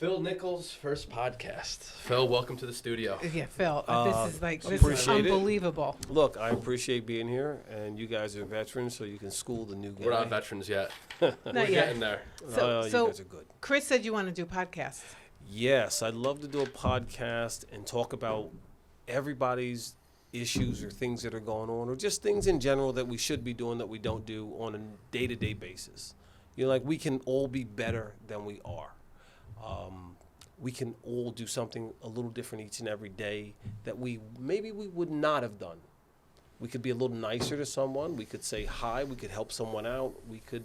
Phil Nichols' first podcast. Phil, welcome to the studio. Yeah, Phil, this is unbelievable. Look, I appreciate being here, and you guys are veterans, so you can school the new guy. We're not veterans yet. Not We're yet. getting there. You guys are good. Chris said you want to do podcasts. Yes, I'd love to do a podcast and talk about everybody's issues or things that are going on, or just things in general that we should be doing that we don't do on a day-to-day basis. You know, like we can all be better than we are. We can all do something a little different each and every day that maybe we would not have done. We could be a little nicer to someone. We could say hi. We could help someone out. We could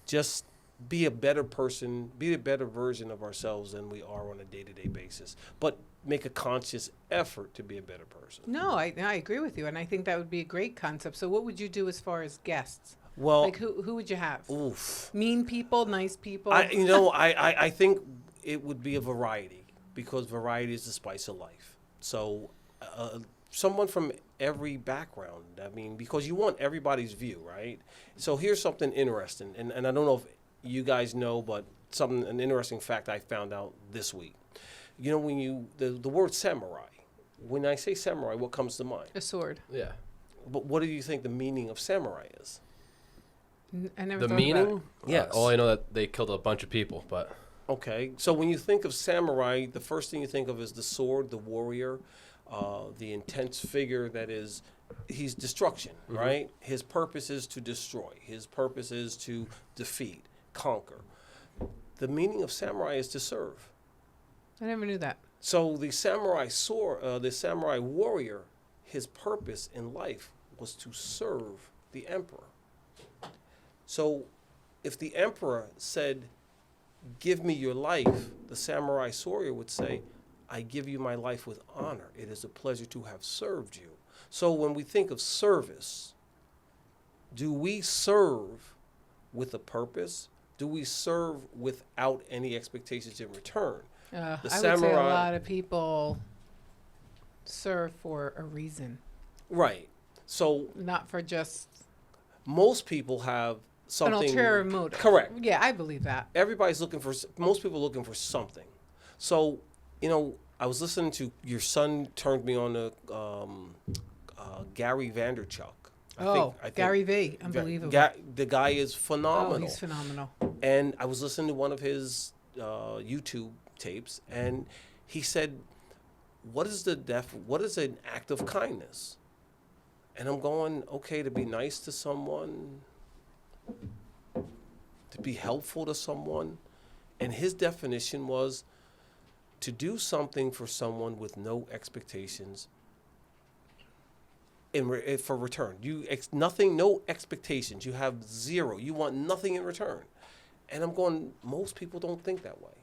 just be a better person, be a better version of ourselves than we are on a day-to-day basis. But make a conscious effort to be a better person. No, I agree with you, and I think that would be a great concept. So what would you do as far as guests? Well, like who would you have? Oof. Mean people, nice people? I think it would be a variety, because variety is the spice of life. So someone from every background, I mean, because you want everybody's view, right? So here's something interesting, and I don't know if you guys know, but an interesting fact I found out this week. You know, when the word samurai, when I say samurai, what comes to mind? A sword. Yeah. But what do you think the meaning of samurai is? I never The thought meaning? about it. Yes. All I know that they killed a bunch of people, but... Okay, so when you think of samurai, the first thing you think of is the sword, the warrior, the intense figure that is, he's destruction, right? His purpose is to destroy. His purpose is to defeat, conquer. The meaning of samurai is to serve. I never knew that. So the samurai sword, the samurai warrior, his purpose in life was to serve the emperor. So if the emperor said, "Give me your life," the samurai warrior would say, "I give you my life with honor. It is a pleasure to have served you." So when we think of service, do we serve with a purpose? Do we serve without any expectations in return? I would say a lot of people serve for a reason. Right. So not for just most people have something. An ulterior motive. Correct. Yeah, I believe that. Most people are looking for something. So, you know, I was listening to, your son turned me on to Gary Vaynerchuk. I think Gary V. Unbelievable. The guy is phenomenal. Oh, he's phenomenal. And I was listening to one of his YouTube tapes, and he said, what is an act of kindness? And I'm going, okay, to be nice to someone, to be helpful to someone. And his definition was to do something for someone with no expectations for return. No expectations. You have zero. You want nothing in return. And I'm going, most people don't think that way.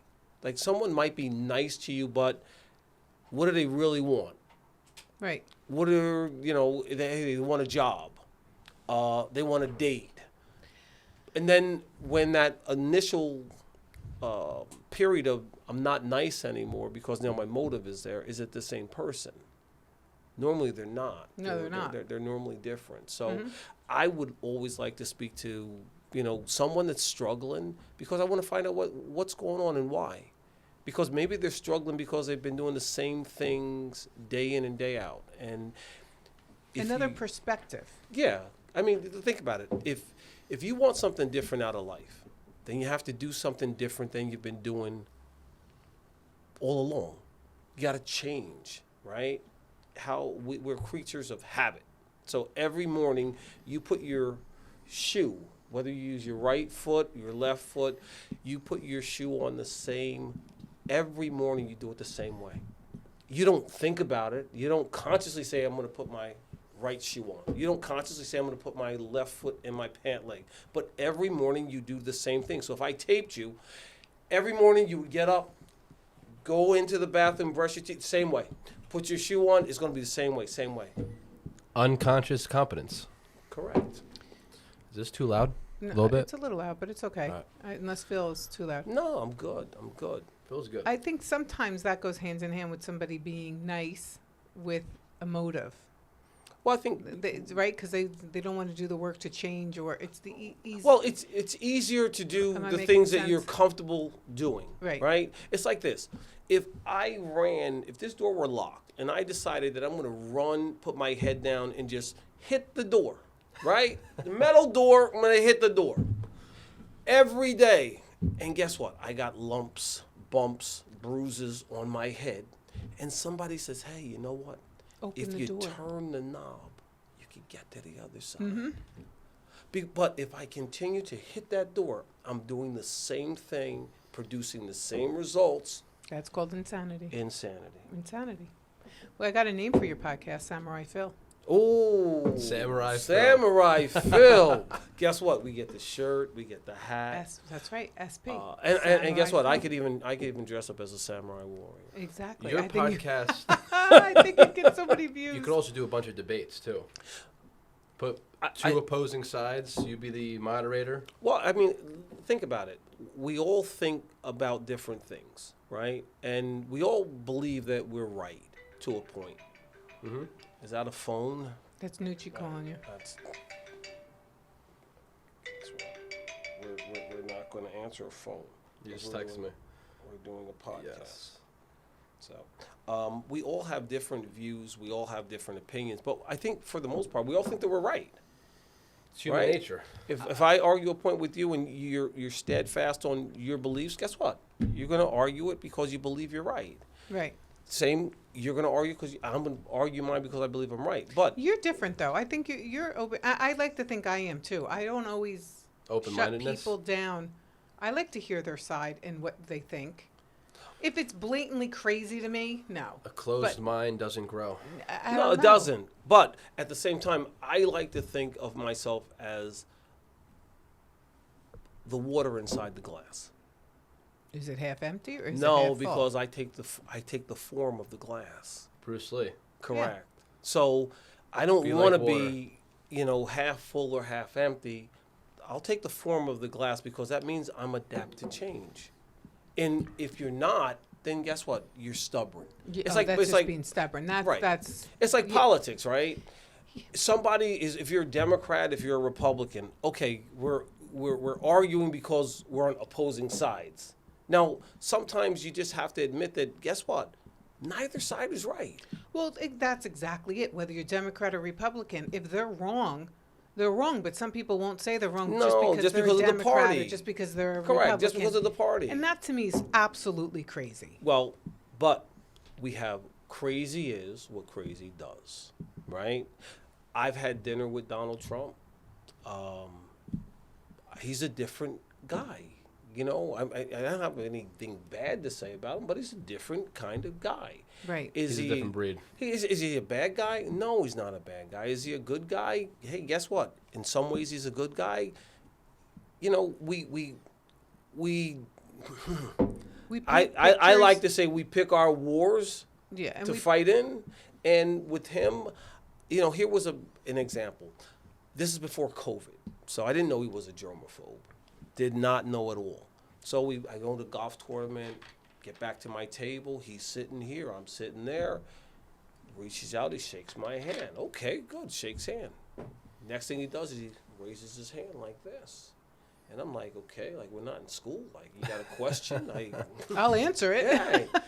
Like, someone might be nice to you, but what do they really want? Right. What are, they want a job. They want a date. And then when that initial period of I'm not nice anymore because now my motive is there, is it the same person? Normally they're not. No, they're not. They're normally different. So I would always like to speak to, someone that's struggling, because I want to find out what's going on and why. Because maybe they're struggling because they've been doing the same things day in and day out. And another perspective. Yeah. I mean, think about it. If you want something different out of life, then you have to do something different than you've been doing all along. You got to change, right? We're creatures of habit. So every morning you put your shoe, whether you use your right foot, your left foot, you put your shoe on every morning you do it the same way. You don't think about it. You don't consciously say, I'm going to put my right shoe on. You don't consciously say, I'm going to put my left foot in my pant leg. But every morning you do the same thing. So if I taped you, every morning you would get up, go into the bathroom, brush your teeth, same way. Put your shoe on, it's going to be the same way. Unconscious competence. Correct. Is this too loud? No, a little bit? It's a little loud, but it's okay. Right. Unless Phil is too loud. No, I'm good. Feels good. I think sometimes that goes hand in hand with somebody being nice with a motive. Well, I think right? Because they don't want to do the work to change, or it's the easy. well, it's easier to do Am I the making things that you're sense? comfortable doing. Right. Right. It's like this. If this door were locked, and I decided that I'm going to run, put my head down, and just hit the door, right? The metal door. I'm going to hit the door every day, and guess what? I got lumps, bumps, bruises on my head, and somebody says, "Hey, you know what? Open If the you door. turn the knob, you can get to the other side." Mm-hmm. But if I continue to hit that door, I'm doing the same thing, producing the same results. That's called insanity. Insanity. Insanity. Well, I got a name for your podcast, Samurai Phil. Oh, Samurai Phil. Samurai Phil. Guess what? We get the shirt, we get the hat. That's right, SP. And guess what? Samurai I could even dress up as a samurai warrior. Phil. Exactly. Your I think podcast, I think it gets so many views. you could also do a bunch of debates, too. Put two opposing sides. You be the moderator. Well, I mean, think about it. We all think about different things, right? And we all believe that we're right to a point. Mm-hmm. Is that a phone? That's Nucci calling you. That's we're not going to answer a phone. You just We're texted doing- me. We're doing a podcast. Yes. So we all have different views. We all have different opinions. But I think for the most part, we all think that we're right. It's human Right. nature. If I argue a point with you and you're steadfast on your beliefs, guess what? You're going to argue it because you believe you're right. Right. Same, you're going to argue because I'm going to argue mine because I believe I'm right. But You're different, though. I think you're open. I like to think I am, too. I don't always shut Open-mindedness. people down. I like to hear their side and what they think. If it's blatantly crazy to me, no. A closed But- mind doesn't grow. I no, don't it know. doesn't. But at the same time, I like to think of myself as the water inside the glass. Is it half empty or is it No, half full? because I take the form of the glass. Bruce Lee. Correct. So I don't Be want to like water. be, half full or half empty. I'll take the form of the glass because that means I'm adapt to change. And if you're not, then guess what? You're stubborn. That's just being stubborn. Right. That's It's like politics, right? If you're a Democrat, if you're a Republican, okay, we're arguing because we're on opposing sides. Now, sometimes you just have to admit that, guess what? Neither side is right. Well, that's exactly it. Whether you're Democrat or Republican, if they're wrong, they're wrong. But some people won't say they're wrong No, just just they're because a of the Democrat party. or just because they're a Correct, Republican. just because of the party. And that to me is absolutely crazy. Well, but we have crazy is what crazy does, right? I've had dinner with Donald Trump. He's a different guy. I don't have anything bad to say about him, but he's a different kind of guy. Right. He's a different breed. Is he a bad guy? No, he's not a bad guy. Is he a good guy? Hey, guess what? In some ways, he's a good guy. I like to say we pick our wars and to fight in, and with him, here was an example. This is before COVID, so I didn't know he was a germaphobe. Did not know at all. So I go to the golf tournament, get back to my table. He's sitting here, I'm sitting there. Reaches out, he shakes my hand. Okay, good, shakes hand. Next thing he does is he raises his hand like this. And I'm like, okay, like we're not in school. Like, you got a question? I'll answer it. Yeah.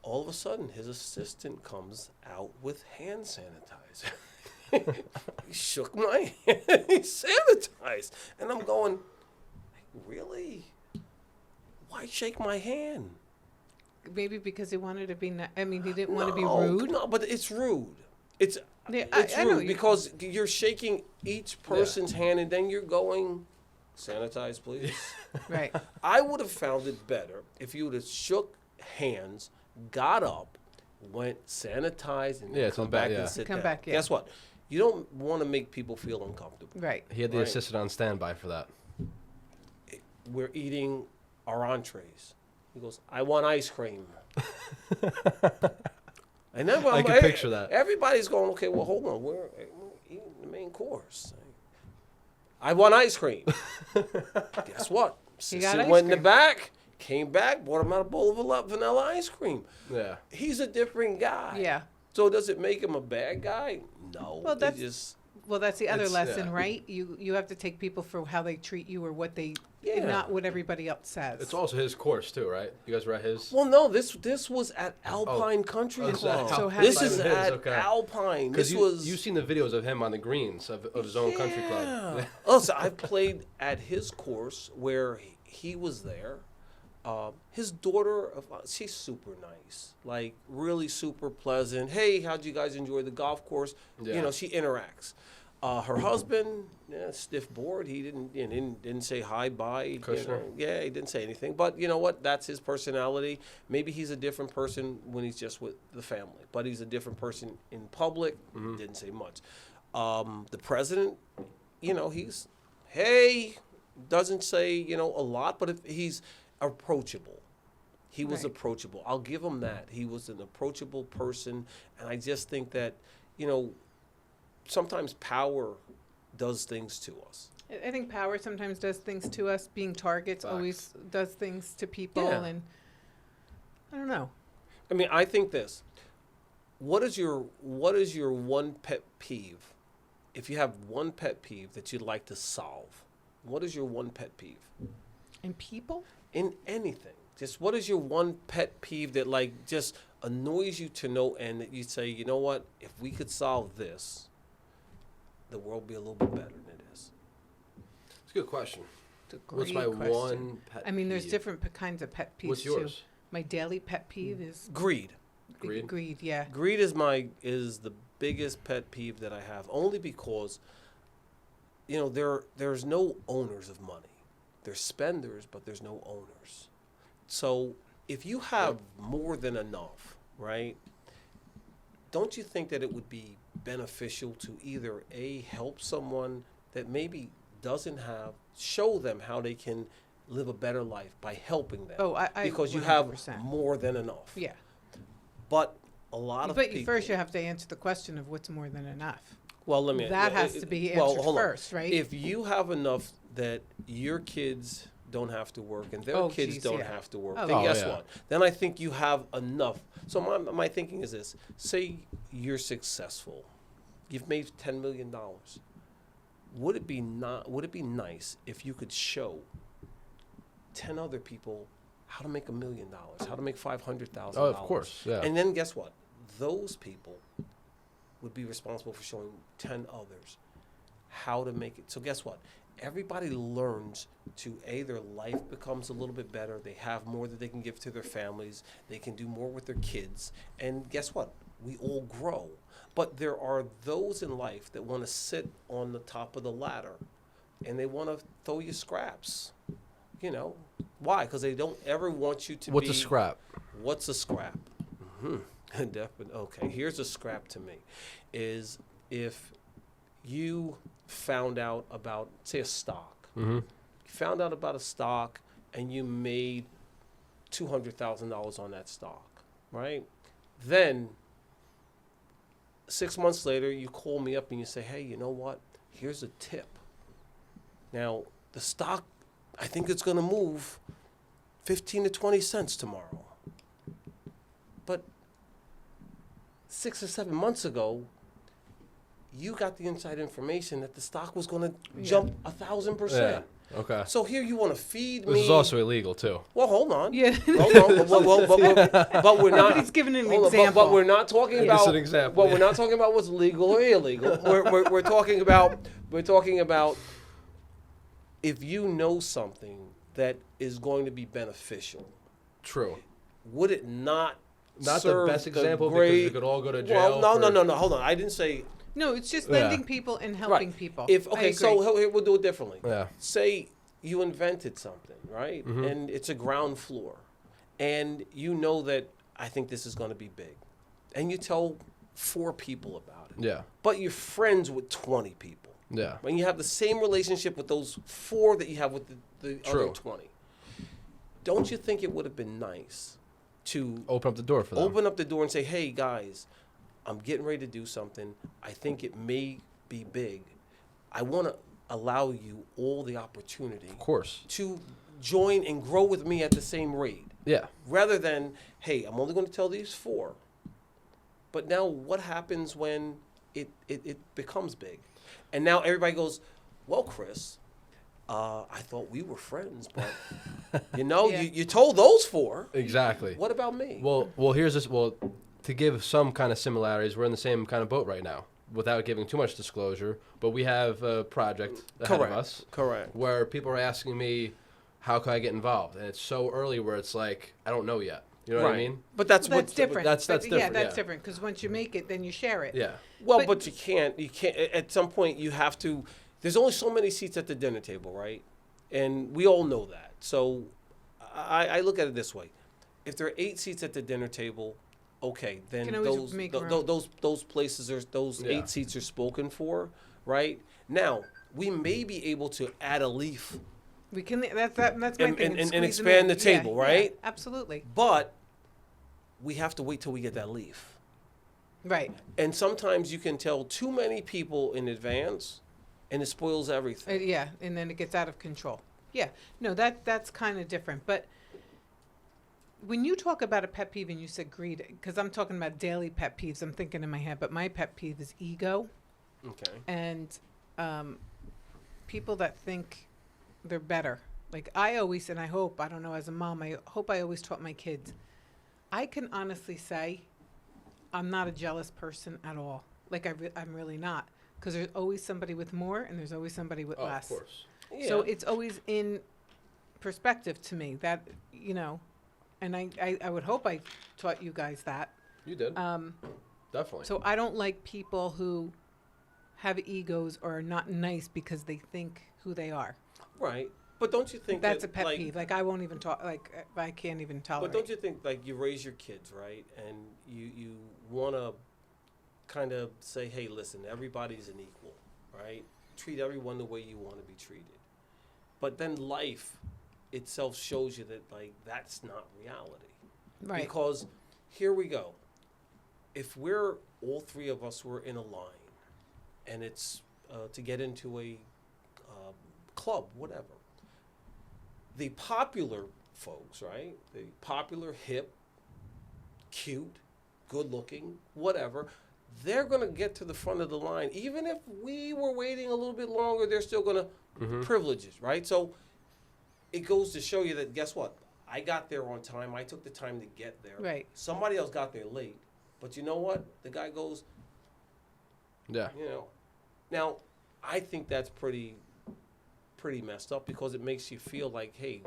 All of a sudden, his assistant comes out with hand sanitizer. He shook my hand. He sanitized. And I'm going, really? Why shake my hand? Maybe because he wanted to be. He didn't want to be No, rude. No, but it's rude. It's Yeah, it's I know rude because you're shaking each person's hand and then you're going, sanitize, please. Right. I would have found it better if you would have shook hands, got up, went, sanitized, and then come back and sit Come down. back, yeah. Guess what? You don't want to make people feel uncomfortable. Right. He had the Right. assistant on standby for that. We're eating our entrees. He goes, I want ice cream. And then I can picture that. Everybody's going, okay, well, hold on. We're eating the main course. I want ice cream. Guess what? He got Sister ice went in the cream. back, came back, bought him out a bowl of vanilla ice cream. Yeah. He's a different guy. Yeah. So does it make him a bad guy? No. Well, It that's- just Well, that's the other It's- lesson, yeah. right? You have to take people for how they treat you or what they, Yeah. not what everybody else says. It's also his course too, right? You guys were at his. well, no. This was at Alpine Country Oh, is Club. that So This how- is His, at okay. Alpine. Because This was you've seen the videos of him on the greens of his own country club. Yeah. Oh, so I played at his course where he was there. His daughter, she's super nice, like really super pleasant. Hey, how'd you guys enjoy the golf course? Yeah. You know, she interacts. Her husband, stiff board. He didn't say hi, bye. You Kushner. know. Yeah, he didn't say anything. But you know what? That's his personality. Maybe he's a different person when he's just with the family. But he's a different person in public. Didn't say much. The president, you know, he's, hey, doesn't say, you know, a lot, but he's approachable. He was Right. approachable. I'll give him that. He was an approachable person. And I just think that, you know, sometimes power does things to us. I think power sometimes does things to us. Being targets Facts. always does things to people, Yeah. and I don't know. I mean, I think this. What is your one pet peeve? If you have one pet peeve that you'd like to solve, what is your one pet peeve? And people, In anything. Just what is your one pet peeve that like just annoys you to no end that you say, you know what, if we could solve this, the world would be a little bit better than it is. It's a good question. it's a What's great my question. one pet I mean, there's peeve? different kinds of pet peeves What's yours? too. My daily pet peeve is Greed. Greed? Greed, yeah. Greed is the biggest pet peeve that I have, only because, you know, there's no owners of money. There's spenders, but there's no owners. So if you have more than enough, right? Don't you think that it would be beneficial to either A, help someone that maybe doesn't have, show them how they can live a better life by helping them? Oh, I because you have 100%. more than enough. Yeah. But a lot of But people. first you have to answer the question of what's more than enough. Well, let me. That has to be answered hold on. first, right? If you have enough that your kids don't have to work and their Oh, kids geez, don't yeah. have to work, Oh, then yeah. guess Oh, yeah. what? Then I think you have enough. So my thinking is this: say you're successful, you've made $10 million. Would it be nice if you could show 10 other people how to make $1 million, how to make $500,000? Oh, of course, yeah. And then guess what? Those people would be responsible for showing 10 others how to make it. So guess what? Everybody learns to their life becomes a little bit better. They have more that they can give to their families. They can do more with their kids. And guess what? We all grow. But there are those in life that want to sit on the top of the ladder and they want to throw you scraps. You know, why? Because they don't ever want you to What's be. a scrap? What's a scrap? Okay, here's a scrap to me. Is if you found out about, say, a stock. Mm-hmm. You found out about a stock and you made $200,000 on that stock, right? Then 6 months later, you call me up and you say, hey, you know what? Here's a tip. Now, the stock, I think it's going to move 15 to 20 cents tomorrow. But 6 or 7 months ago, you got the inside information that the stock was going to jump 1,000%. Okay. So here you want to feed me. This is also illegal too. Well, hold on. Yeah. Hold on. But we're not. Nobody's giving an hold on, example. but we're not talking Yeah. about. It's an example, But we're yeah. not talking about what's legal or illegal. We're talking about. We're talking about if you know something that is going to be beneficial. True. Would it not? Not the serve best example because great- we could all go to jail. Well, no, for- no. Hold on. I didn't say. No, it's just Yeah. lending people and helping Right. people. If I okay, agree. so here we'll do it differently. Yeah. Say you invented something, right? Mhm. And it's a ground floor, and you know that I think this is going to be big, and you tell 4 people about it, Yeah. but you're friends with 20 people, Yeah. and you have the same relationship with those 4 that you have with the other True. 20. Don't you think it would have been nice to Open up the door for them. open up the door and say, hey, guys, I'm getting ready to do something. I think it may be big. I want to allow you all the opportunity Of course. to join and grow with me at the same rate. Yeah. Rather than, hey, I'm only going to tell these 4. But now what happens when it becomes big? And now everybody goes, well, Chris, I thought we were friends, but Yeah. you told those four. Exactly. What about me? Well, here's this. Well, to give some kind of similarities, we're in the same kind of boat right now, without giving too much disclosure. But we have a project ahead of us. Correct. Where people are asking me, how can I get involved? And it's so early where it's like, I don't know yet. You know what I mean? But that's Well, that's different. that's But, different, Yeah, that's yeah. different because once you make it, then you share it. Yeah. well, but- but you can't. At some point, you have to. There's only so many seats at the dinner table, right? And we all know that. So I look at it this way: if there are 8 seats at the dinner table, okay, then Can always those make room. those places are those Yeah. 8 seats are spoken for, right? Now we may be able to add a leaf, We can. That's my And- thing. and- squeeze and them expand in. the table, right? Yeah, absolutely. but we have to wait till we get that leaf. Right. And sometimes you can tell too many people in advance, and it spoils everything. Yeah, and then it gets out of control. Yeah. No, that's kind of different. But when you talk about a pet peeve and you said greed, because I'm talking about daily pet peeves, I'm thinking in my head, but my pet peeve is ego Okay. and people that think they're better. Like I always, and I hope, I don't know, as a mom, I hope I always taught my kids. I can honestly say I'm not a jealous person at all. Like I'm really not. Because there's always somebody with more and there's always somebody with Oh, less. of course. Yeah. So it's always in perspective to me that, and I would hope I taught you guys that. You did. Definitely. So I don't like people who have egos or are not nice because they think who they are. Right. But don't you think That's that, a pet like, peeve. Like I won't even talk, like I can't even tolerate. But don't you think, like, you raise your kids, right? And you want to kind of say, hey, listen, everybody's an equal, right? Treat everyone the way you want to be treated. But then life itself shows you that, like, that's not reality. Right. Because here we go. If all 3 of us were in a line, and it's to get into a club, whatever, the popular folks, right? The popular, hip, cute, good-looking, whatever, they're going to get to the front of the line. Even if we were waiting a little bit longer, they're still going to privileges, right? So it goes to show you that, guess what? I got there on time. I took the time to get there. Right. Somebody else got there late. But you know what? The guy goes, Yeah. Now, I think that's pretty messed up because it makes you feel like, hey,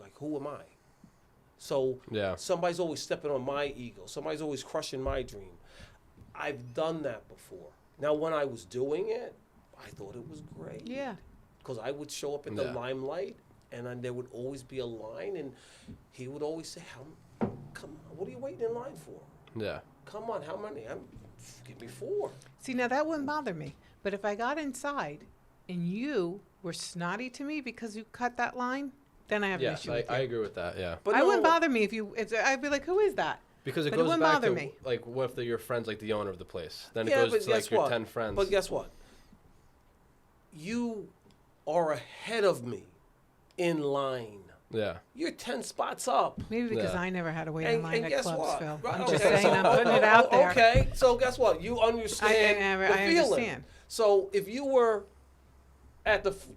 like, who am I? So Yeah. somebody's always stepping on my ego. Somebody's always crushing my dream. I've done that before. Now, when I was doing it, I thought it was great. Yeah. Because I would show up in the Yeah. limelight, and then there would always be a line, and he would always say, come on, what are you waiting in line for? Yeah. Come on, how many? Give me 4. See, now that wouldn't bother me. But if I got inside and you were snotty to me because you cut that line, then I have an Yes, issue with you. I agree with that. Yeah. But I no, wouldn't bother me if I'd be like, who is that? Because it But it goes wouldn't back bother to me. like, what if they're your friends, like the owner of the place? Then it Yeah, goes but to like guess your what? 10 friends. But guess what? You are ahead of me in line. Yeah. You're 10 spots up. Maybe because Yeah. I never had to wait in line And at guess clubs, what? Phil. Right, I'm okay, just saying, so- I'm putting it out there. Okay, so guess what? You understand the I feeling. understand. So if you were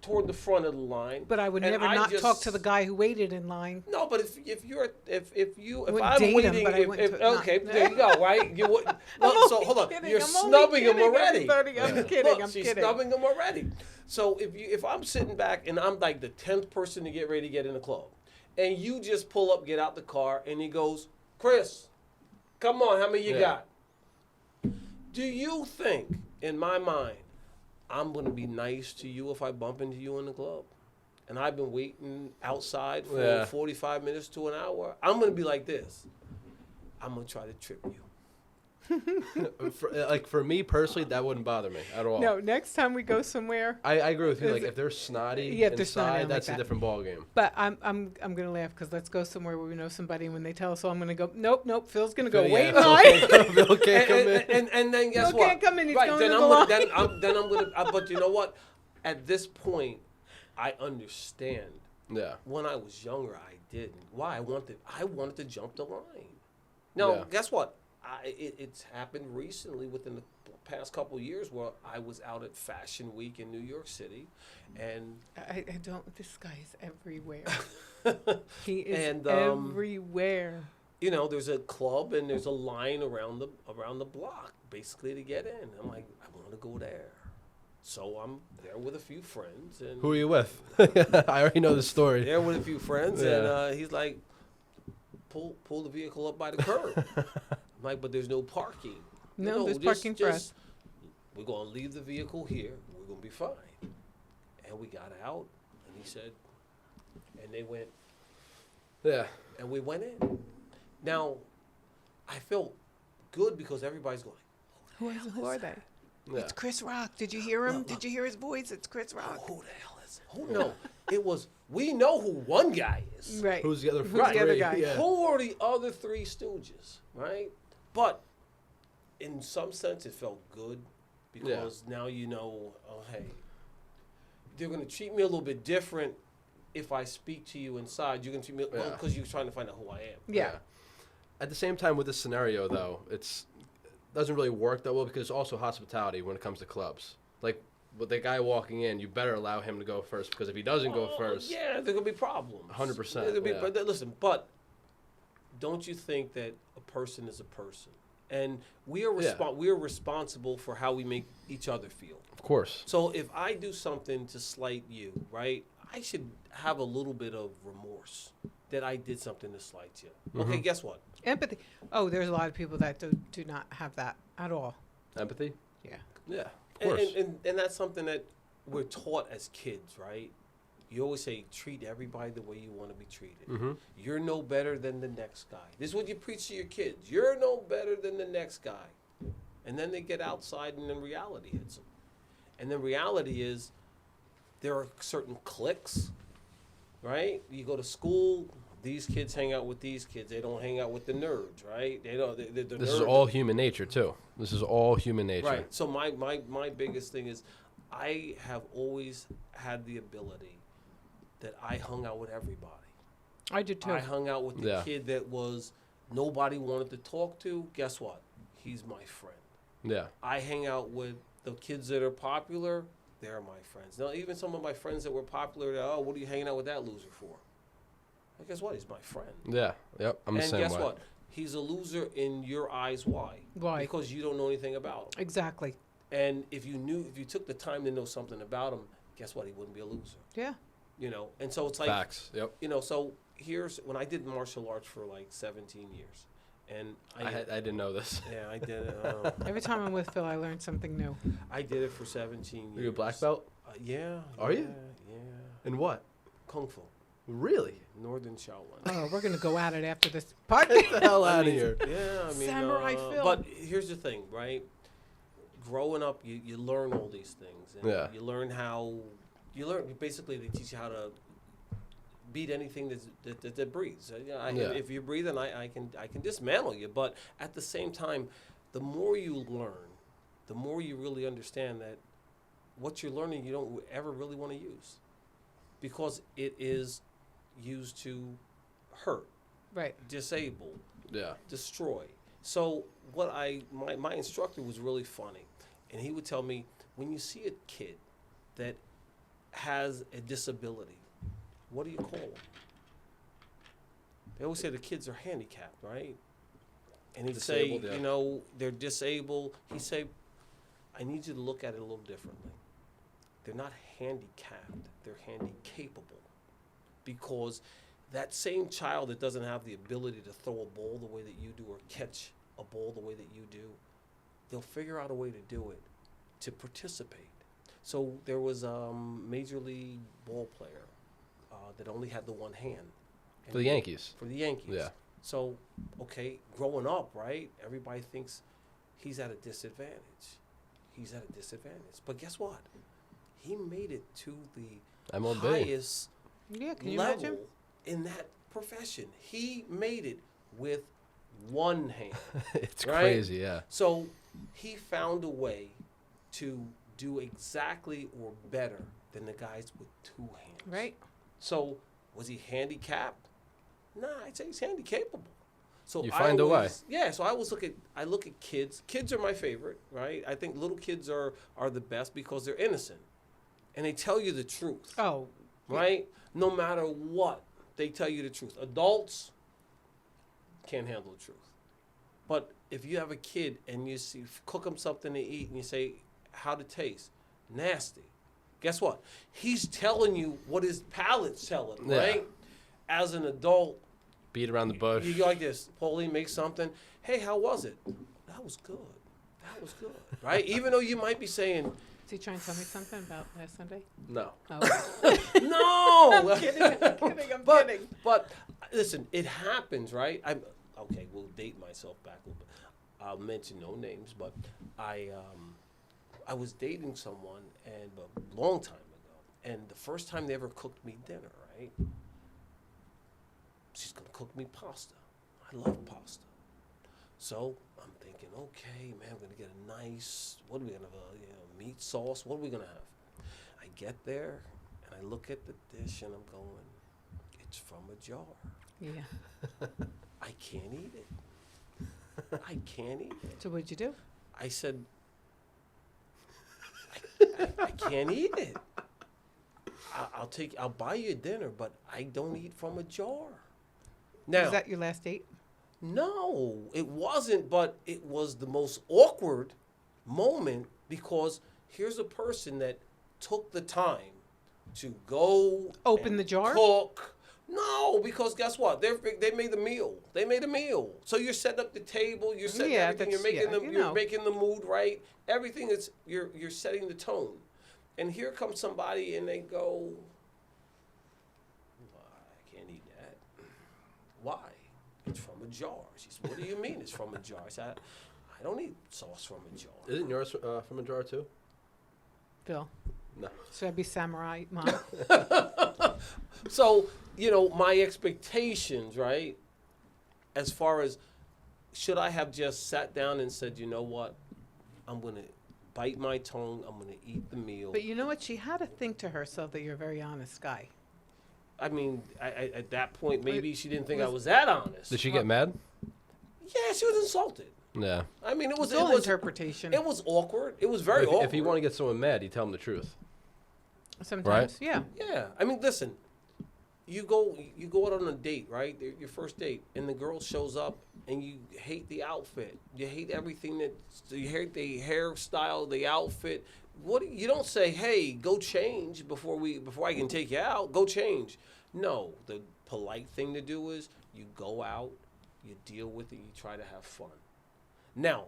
toward the front of the line, But I would and never I not just- talk to the guy who waited in line. No, but if Wouldn't I'm date him, waiting, but I wouldn't okay, not- there you go, right? You would, I'm so only hold on, kidding, you're I'm only snubbing him kidding, already. everybody, I'm kidding, Look, I'm she's kidding. snubbing him already. So if I'm sitting back and I'm like the 10th person to get ready to get in the club, and you just pull up, get out the car, and he goes, Chris, come on, how many you Yeah. got? Do you think, in my mind, I'm going to be nice to you if I bump into you in the club? And I've been waiting outside for Yeah. 45 minutes to an hour. I'm going to be like this. I'm going to try to trip you. for me personally, that wouldn't bother me at all. No, next time we go somewhere. I agree with you. Is Like it- if they're snotty Yeah, if they're inside, snotty, I don't like that's that. a different ballgame. But I'm gonna laugh because let's go somewhere where we know somebody, and when they tell us, so I'm gonna go. Nope. Phil's gonna go. Wait in line. Bill can't come in. And then guess Phil what? can't come in, he's right, going then to I'm the gonna, line. then I'm gonna. But you know what? At this point, I understand. Yeah. When I was younger, I didn't. Why? I wanted to jump the line. Now, Yeah. guess what? it's happened recently within the past couple of years where I was out at Fashion Week in New York City, and I don't. This guy's everywhere. He is And, everywhere. you know, there's a club and there's a line around the block basically to get in. I'm like, I want to go there. So I'm there with a few friends. And Who are you with? I already know the story. there with a few friends, Yeah. and he's like, pull the vehicle up by the curb. I'm like, but there's no parking. No, there's parking for us. We're going to leave the vehicle here. We're going to be fine. And we got out, and he said, and they went, Yeah. and we went in. Now, I felt good because everybody's going, Who are they? Yeah. It's Chris Rock. Did you hear him? Look. Did you hear his voice? It's Chris Rock. who the hell is it? Who? No, it was, we know who one guy is. Right. Who's the other Who's the other three? guy? Yeah. Who are the other three stooges, right? But in some sense, it felt good because now you know, oh, hey, they're going to treat me a little bit different if I speak to you inside. You're going to treat me, well, because you're trying to find out who I am. Yeah. At the same time, with this scenario, though, it doesn't really work that well because it's also hospitality when it comes to clubs. Like, with the guy walking in, you better allow him to go first because if he doesn't go first, Yeah, there going to be problems. 100%, There could be, yeah. but listen, but don't you think that a person is a person? And we are we are responsible for how we make each other feel. of course. So if I do something to slight you, right, I should have a little bit of remorse that I did something to slight you. Okay, guess what? Empathy. Oh, there's a lot of people that do not have that at all. Empathy? Yeah. Yeah, of course. And that's something that we're taught as kids, right? You always say, treat everybody the way you want to be treated. Mm-hmm. You're no better than the next guy. This is what you preach to your kids. You're no better than the next guy. And then they get outside and then reality hits them. And then reality is there are certain cliques, right? You go to school, these kids hang out with these kids. They don't hang out with the nerds, right? They don't. The This is nerds- all human nature, too. This is all human nature. Right. So my biggest thing is I have always had the ability that I hung out with everybody. I did too. I hung out with the Yeah. kid that was nobody wanted to talk to. Guess what? He's my friend. Yeah. I hang out with the kids that are popular. They're my friends. Now, even some of my friends that were popular, oh, what are you hanging out with that loser for? Well, guess what? He's my friend. Yeah. Yep. I'm the And same guess way. what? He's a loser in your eyes. Why? Why? Because you don't know anything about him. Exactly. And if you took the time to know something about him, guess what? He wouldn't be a loser. Yeah. You know, and so it's like, Facts. Yep. you know, so here's when I did martial arts for like 17 years, and I didn't know this. yeah, I did it. Every time I'm with Phil, I learn something new. I did it for 17 years. Are you a black belt? Yeah. Are you? Yeah. In what? Kung Fu, Really? Northern Shaolin. Oh, we're gonna go at it after this part. Get the hell I out of mean, here. Yeah, I mean, Samurai Phil. But here's the thing, right? Growing up, you learn all these things, and Yeah. you learn basically they teach you how to beat anything that breathes. Yeah. If you're breathing, I can dismantle you. But at the same time, the more you learn, the more you really understand that what you're learning you don't ever really want to use, because it is used to hurt, Right. disable, Yeah. destroy. So what my instructor was really funny, and he would tell me, when you see a kid that has a disability, what do you call them? They always say the kids are handicapped, right? And he'd Disabled, say, yeah. you know, they're disabled. He'd say, I need you to look at it a little differently. They're not handicapped, they're handy-capable. Because that same child that doesn't have the ability to throw a ball the way that you do or catch a ball the way that you do, they'll figure out a way to do it, to participate. So there was a major league ball player that only had the one hand. For the Yankees. For the Yankees. Yeah. So, okay, growing up, right, everybody thinks he's at a disadvantage. He's at a disadvantage. But guess what? He made it to the MLB. highest Yeah. Can you level imagine? in that profession. He made it with one hand. It's Right? crazy, yeah. So he found a way to do exactly or better than the guys with two hands. Right. So was he handicapped? Nah, I'd say he's handy-capable. So You I find a way. always- Yeah, so I look at kids. Kids are my favorite, right? I think little kids are the best because they're innocent, and they tell you the truth, Oh, right? No matter what, they tell you the truth. Adults can't handle the truth, but if you have a kid and you cook them something to eat and you say, "How'd it taste?" Nasty. Guess what? He's telling you what his palate's telling, Yeah. right? As an adult, Beat around the bush. you go like this. Pauline makes something. Hey, how was it? That was good. That was good. Right? Even though you might be saying, is he trying to tell me something about last Sunday? No. Oh, no. I'm kidding. I'm but, kidding. But listen, it happens, right? Okay. We'll date myself back a little bit. I'll mention no names, but I was dating someone and a long time ago, and the first time they ever cooked me dinner, right? She's gonna cook me pasta. I love pasta. So I'm thinking, okay, man, I'm gonna get a nice. What are we gonna have? Meat sauce. What are we gonna have? I get there and I look at the dish and I'm going, it's from a jar. Yeah. I can't eat it. I can't eat it. So what'd you do? I said, I can't eat it. I'll buy you dinner, but I don't eat from a jar. Now, Was that your last date? no, it wasn't, but it was the most awkward moment because here's a person that took the time to go Open and the jar? cook. No, because guess what? They made the meal. They made a meal. So you're setting up the table. You're setting Yeah, everything. You're that's- making yeah, the you you're know. making the mood right. Everything is you're setting the tone. And here comes somebody and they go, I can't eat that. Why? It's from a jar. She said, what do you mean it's from a jar? I said, I don't eat sauce from a jar. Isn't yours from a jar too? Phil. No. Should I be samurai mom? So, my expectations, right? As far as should I have just sat down and said, you know what? I'm going to bite my tongue. I'm going to eat the meal. But you know what? She had to think to herself that you're a very honest guy. I mean, I at that point, maybe she didn't think I was- was that honest. Did she get mad? Yeah, she was insulted. Yeah. I mean, It's all interpretation. It was awkward. It was very awkward. If you want to get someone mad, you tell them the truth. Sometimes, yeah. Yeah, I mean, listen. You go out on a date, right? Your first date, and the girl shows up, and you hate the outfit. You hate everything you hate the hairstyle, the outfit. You don't say, "Hey, go change before I can take you out. Go change." No, the polite thing to do is you go out, you deal with it, you try to have fun. Now,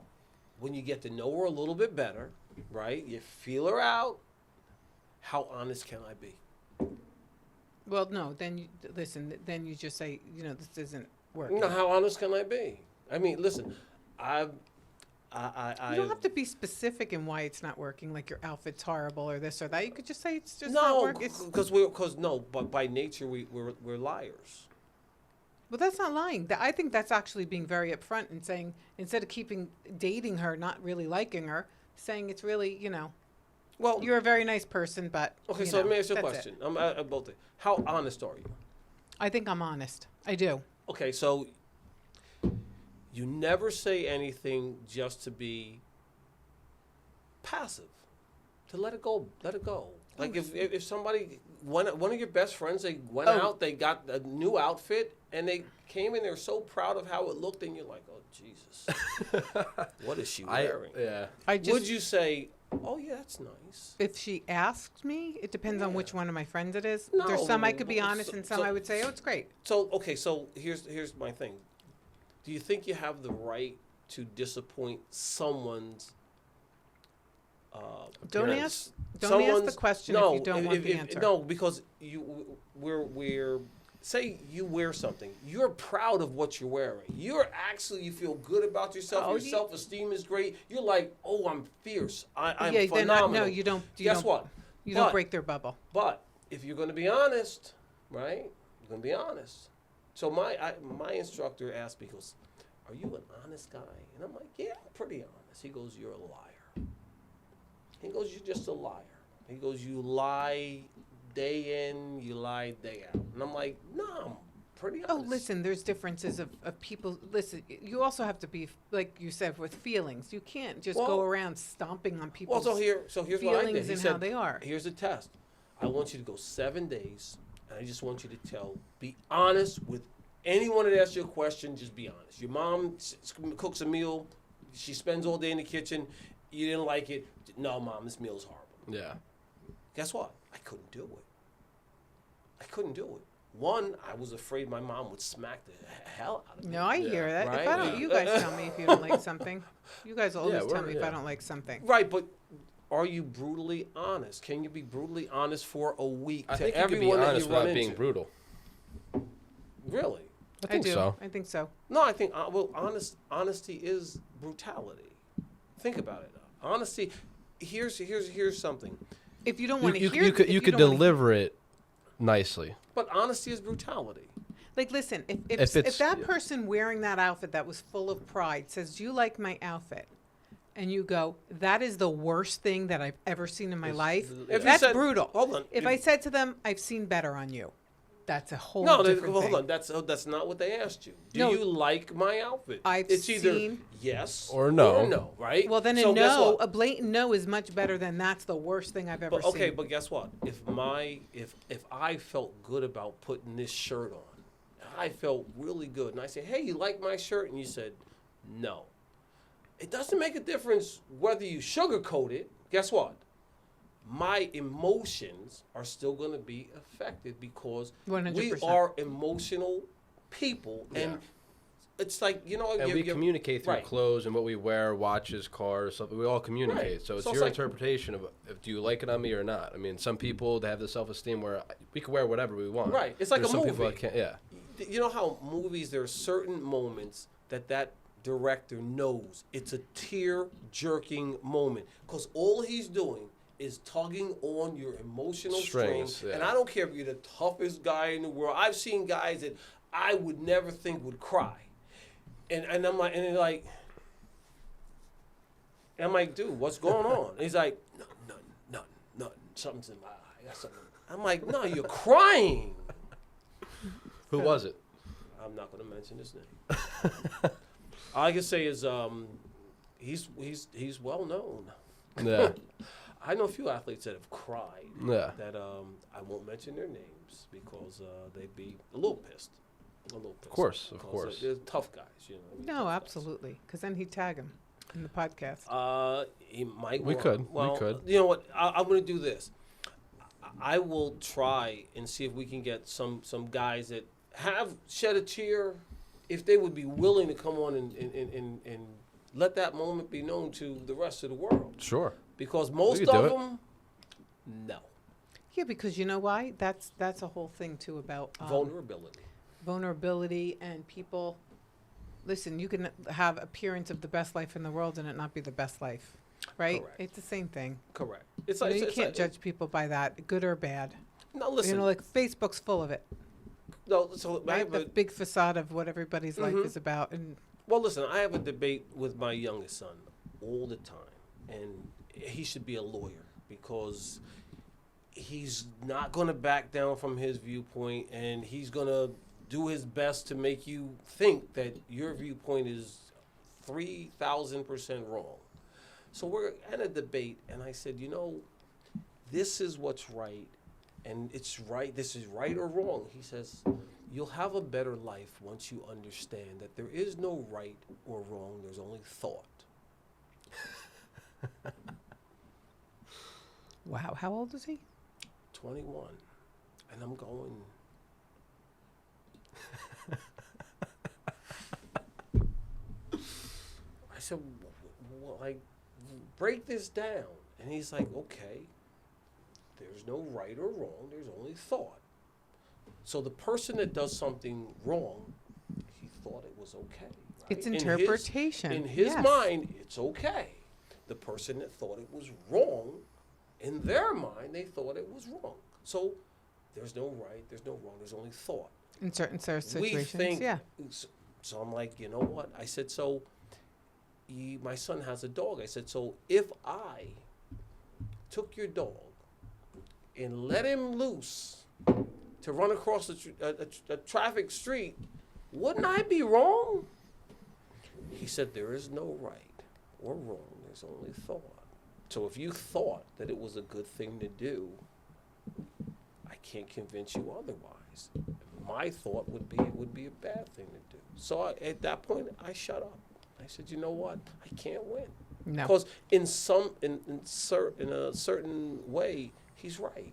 when you get to know her a little bit better, right? You feel her out. How honest can I be? Well, no, then you listen. Then you just say, this isn't working. No, how honest can I be? I mean, listen, You don't have to be specific in why it's not working, like your outfit's horrible or this or that. You could just say it's just not no, working. but by nature we're liars. Well, that's not lying. I think that's actually being very upfront and saying, instead of dating her, not really liking her, saying it's really, Well, you're a very nice person, but okay. So let me ask you a that's question. it. I'm both. How honest are you? I think I'm honest. I do. Okay, so you never say anything just to be passive, to let it go. Let it go. Like if somebody, one of your best friends, they went out, they got a new outfit, and they came in, they're so proud of how it looked, and you're like, oh Jesus, what is she wearing? Yeah. Would you say, oh yeah, that's nice? If she asked me, it depends on which one of my friends it is. No, There's some I could be so- honest, and some so- I would say, oh, it's great. So okay, so here's my thing. Do you think you have the right to disappoint someone's? Don't appearance? ask the Someone's- question no, if you don't want the answer. No, because we're say you wear something, you're proud of what you're wearing. You feel good about yourself. Oh, Your self-esteem is great. You're like, oh, I'm fierce. I'm yeah, they're not. phenomenal. No, you don't. Guess what? You But- don't break their bubble. But if you're going to be honest, right? You're going to be honest. So my instructor asked me, he goes, "Are you an honest guy?" And I'm like, "Yeah, I'm pretty honest." He goes, "You're a liar." He goes, "You're just a liar." He goes, "You lie day in, you lie day out." And I'm like, "No, I'm pretty honest. Oh, listen, there's differences of people. Listen, you also have to be, like you said, with feelings. You can't just go Well- around stomping on people's Well, so here's what I did. feelings He and said, how they are. here's a test. I want you to go 7 days, and I just want you to be honest with anyone that asks you a question. Just be honest. Your mom cooks a meal. She spends all day in the kitchen. You didn't like it. No, Mom, this meal is horrible. Yeah. Guess what? I couldn't do it. I couldn't do it. One, I was afraid my mom would smack the hell out of me. No, I hear that. Right? If I don't, you guys tell me if you don't like something. You guys always Yeah, tell me if I yeah. don't like something. Right, but are you brutally honest? Can you be brutally honest for a week I to think you can be everyone that honest you run without into? being brutal. Really? I think do. so. I think so. No, I think honesty is brutality. Think about it. Honesty. Here's something. If you don't want to hear, You could if you could don't wanna deliver it nicely. But honesty is brutality. Like, listen, If if it's- that yeah. person wearing that outfit that was full of pride says, "Do you like my outfit?" and you go, "That is the worst thing that I've ever seen in my life," If you that's said- brutal. hold on. If I said to them, "I've seen better on you," that's a whole No, different hold thing. on. That's not what they asked you. Do No. you like my outfit? I've it's either seen- yes Or no. Or no, right? Well, then So a guess no, what? a blatant no is much better than that's the worst thing I've ever But okay, seen. but guess what? If I felt good about putting this shirt on, I felt really good, and I said, "Hey, you like my shirt?" and you said, "No." It doesn't make a difference whether you sugarcoat it. Guess what? My emotions are still going to be affected because 100%. we are emotional people, Yeah. and it's like And we communicate through right. clothes and what we wear, watches, cars, something. We all communicate. Right. So it's So it's your like- interpretation of if do you like it on me or not. I mean, some people they have the self-esteem where we can wear whatever we want. Right. It's like There's a some people movie. that can't. Yeah. You know how movies, there are certain moments that director knows it's a tear-jerking moment because all he's doing is tugging on your emotional Strings, string. yeah. And I don't care if you're the toughest guy in the world. I've seen guys that I would never think would cry. And I'm like, and they're like, and I'm like, dude, what's going on? And he's like, nothing. Something's in my eye. I got something. I'm like, no, you're crying. Who was it? I'm not going to mention his name. All I can say is he's well known. Yeah. I know a few athletes that have cried. Yeah. That I won't mention their names because they'd be a little pissed. Of course. Because they're tough guys, you know. No, tough guys. absolutely. Because then he'd tag him in the podcast. He might. We want- could. We Well, could. You know what? I'm going to do this. I will try and see if we can get some guys that have shed a tear, if they would be willing to come on and let that moment be known to the rest of the world. Sure. Because most could do of it. them, no. Yeah, because you know why? That's a whole thing too about Vulnerability. and people. Listen, you can have appearance of the best life in the world and it not be the best life, right? Correct. It's the same thing. Correct. It's You know, like you it's can't like- judge people by that, good or bad. No, listen. You know, like Facebook's full of it, no, so I right? have The a, big facade of what everybody's life Mhm. is about, and well, listen. I have a debate with my youngest son all the time, and he should be a lawyer because he's not going to back down from his viewpoint, and he's going to do his best to make you think that your viewpoint is 3,000% wrong. So we're at a debate, and I said, this is what's right, and it's right. This is right or wrong. He says, you'll have a better life once you understand that there is no right or wrong. There's only thought. wow, how old is he? 21, and I'm going. I said, like, break this down. And he's like, okay, there's no right or wrong. There's only thought. So the person that does something wrong, he thought it was okay. Right? It's In his- interpretation. In his Yes. mind, it's okay. The person that thought it was wrong, in their mind, they thought it was wrong. So there's no right, there's no wrong, there's only thought. In certain We situations, think, yeah. so I'm like, you know what? I said, so my son has a dog. I said, so if I took your dog and let him loose to to run across a traffic street, wouldn't I be wrong? He said, there is no right or wrong. There's only thought. So if you thought that it was a good thing to do, I can't convince you otherwise. My thought would be it would be a bad thing to do. So at that point, I shut up. I said, you know what? I can't win. No. Because in a certain way, he's right.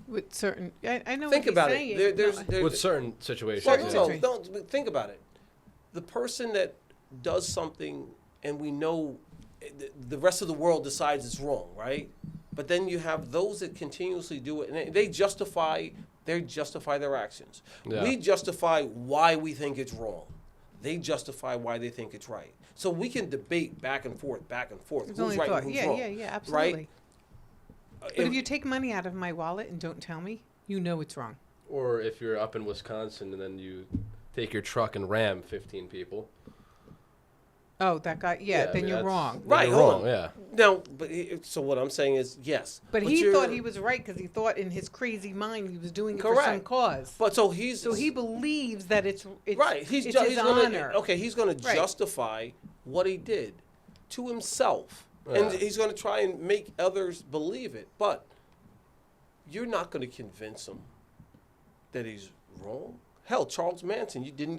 With certain, I know Think what about he's it. saying. There's With certain situations. well, yeah. no, don't think about it. The person that does something and we know the rest of the world decides it's wrong, right? But then you have those that continuously do it, and they justify their actions. Yeah. We justify why we think it's wrong. They justify why they think it's right. So we can debate back and forth. It's Who's only right thought. and who's Yeah, wrong. yeah, absolutely. Right? But if you take money out of my wallet and don't tell me, you know it's wrong. Or if you're up in Wisconsin and then you take your truck and ram 15 people. Oh, that guy. Yeah, I then mean, you're that's- wrong. Right, You're hold wrong, on. yeah. Now, so what I'm saying is yes. But he you're- thought he was right because he thought in his crazy mind he was doing it for some Correct. cause. But so he's So he believes that it's right. it's He's his gonna honor. he's gonna Right. justify what he did to himself, and Yeah. he's gonna try and make others believe it. But you're not gonna convince him that he's wrong. Hell, Charles Manson, you didn't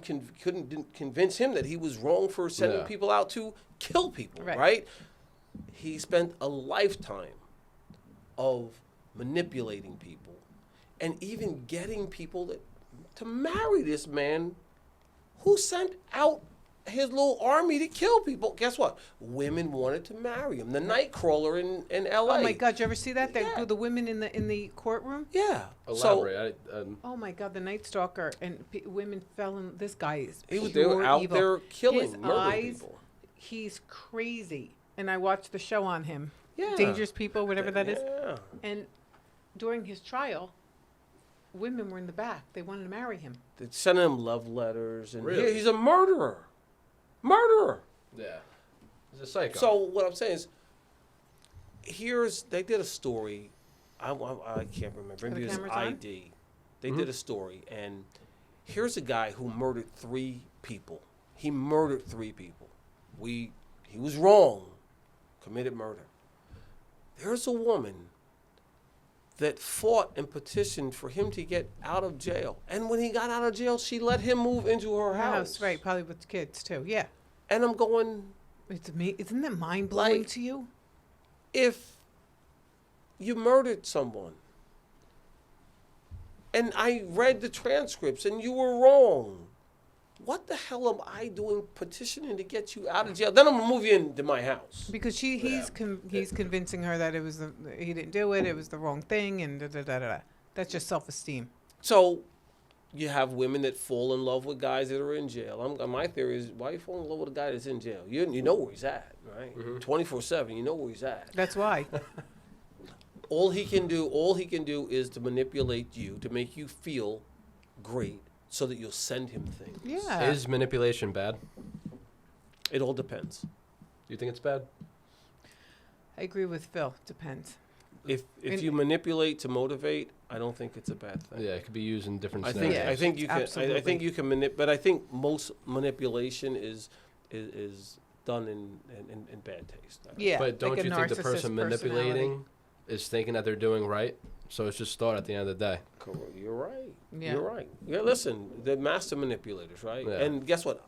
convince him that he was wrong for sending Yeah. people out to kill people, Right. right? He spent a lifetime of manipulating people and even getting people to marry this man who sent out his little army to kill people. Guess what? Women wanted to marry him. The Nightcrawler in L.A. Oh my God! You ever see that? Yeah. The women in the courtroom. Yeah. Elaborate. Oh my God! The Night Stalker and women fell in. This guy is They pure were out evil. there killing, His murdering eyes, people. He's crazy. And I watched the show on him. Yeah. Dangerous People, whatever that is. Yeah. And during his trial, women were in the back. They wanted to marry him. They sending him love letters, and Really? he's a murderer. Murderer. yeah. He's a psycho. So what I'm saying is, they did a story. I can't remember. Are Maybe the it was cameras on? ID. They did a story, and here's a guy who murdered 3 people. He murdered 3 people. He was wrong, committed murder. There's a woman that fought and petitioned for him to get out of jail. And when he got out of jail, she let him move into her house. Right? Probably with kids too. Yeah. And I'm going, It's me. Isn't that mind blowing Like- to you? if you murdered someone, and I read the transcripts and you were wrong, what the hell am I doing petitioning to get you out of jail? Then I'm gonna move you into my house. Because he's convincing her that he didn't do it. It was the wrong thing, and da da da da. That's just self-esteem. So you have women that fall in love with guys that are in jail. My theory is, why you fall in love with a guy that's in jail? You know where he's at, right? 24/7, you know where he's at. That's why. All he can do is to manipulate you, to make you feel great, so that you'll send him things. Yeah. Is manipulation bad? It all depends. Do you think it's bad? I agree with Phil. Depends. If And- you manipulate to motivate, I don't think it's a bad thing. Yeah, it could be used in different I scenarios. think you can. I Absolutely. think you can but I think most manipulation is done in bad taste. Yeah. But don't like a you think the narcissist person personality. manipulating is thinking that they're doing right? So it's just thought at the end of the day. Correct. You're right. Yeah. You're right. Yeah. Listen, the master manipulators, right? Yeah. And guess what?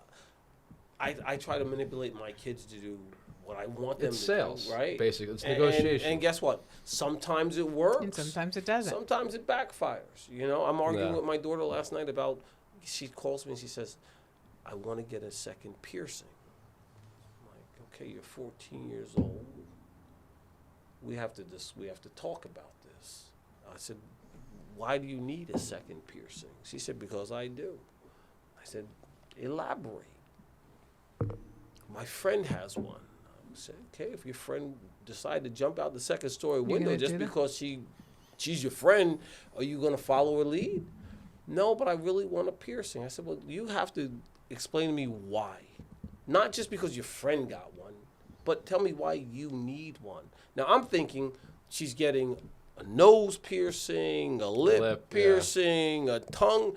I try to manipulate my kids to do what I want them It's to sales, do, right? basically. It's And- negotiation. And guess what? Sometimes it works. And sometimes it doesn't. Sometimes it backfires. You know, I'm arguing Yeah. with my daughter last night about. She calls me and she says, "I want to get a second piercing." I'm like, "Okay, you're 14 years old. We have to talk about this." I said, "Why do you need a second piercing?" She said, "Because I do." I said, "Elaborate." My friend has one. I said, "Okay, if your friend decide to jump out the second story window gonna just do that? because she's your friend, are you going to follow her lead?" "No, but I really want a piercing." I said, "Well, you have to explain to me why. Not just because your friend got one, but tell me why you need one." Now, I'm thinking she's getting a nose piercing, a lip Yeah. piercing, a tongue.